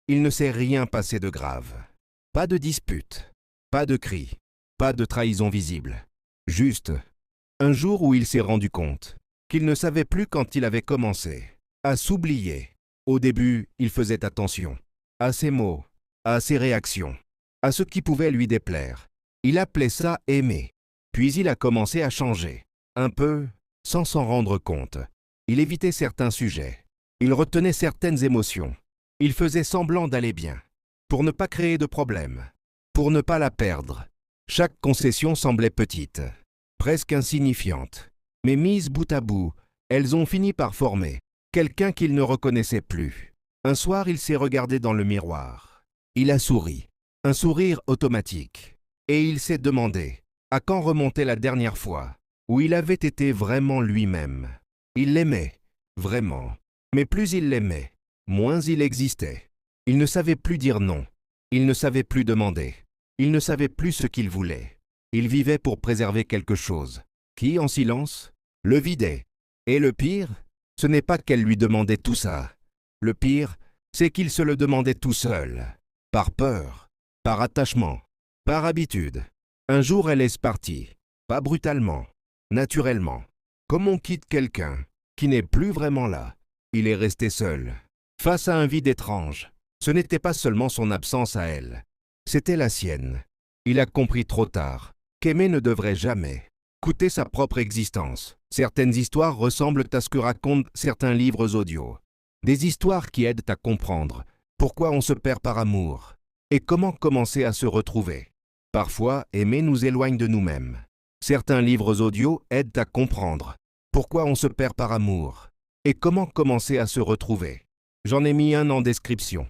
il ne s'est rien passé de grave. Pas de dispute, pas de cris, pas de trahison visible. Juste un jour où il s'est rendu compte qu'il ne savait plus quand il avait commencé à s'oublier. Au début, il faisait attention à ses mots, à ses réactions, à ce qui pouvait lui déplaire. Il appelait ça aimer. Puis il a commencé à changer, un peu, sans s'en rendre compte. Il évitait certains sujets. Il retenait certaines émotions. Il faisait semblant d'aller bien, pour ne pas créer de problème, pour ne pas la perdre. Chaque concession semblait petite, presque insignifiante. Mais mises bout à bout, elles ont fini par former quelqu'un qu'il ne reconnaissait plus. Un soir, il s'est regardé dans le miroir. Il a souri, un sourire automatique. Et il s'est demandé à quand remontait la dernière fois où il avait été vraiment lui-même. Il l'aimait, vraiment. Mais plus il l'aimait, moins il existait. Il ne savait plus dire non. Il ne savait plus demander. Il ne savait plus ce qu'il voulait. Il vivait pour préserver quelque chose qui, en silence, le vidait. Et le pire, ce n'est pas qu'elle lui demandait tout ça. Le pire, c'est qu'il se le demandait tout seul. Par peur, par attachement, par habitude. Un jour, elle est partie. Pas brutalement, naturellement. Comme on quitte quelqu'un qui n'est plus vraiment là. Il est resté seul, face à un vide étrange. Ce n'était pas seulement son absence à elle, c'était la sienne. Il a compris trop tard qu'aimer ne devrait jamais coûter sa propre existence. Certaines histoires ressemblent à ce que racontent certains livres audio. Des histoires qui aident à comprendre pourquoi on se perd par amour et comment commencer à se retrouver. Parfois, aimer nous éloigne de nous-mêmes. Certains livres audio aident à comprendre pourquoi on se perd par amour et comment commencer à se retrouver. J'en ai mis un en description.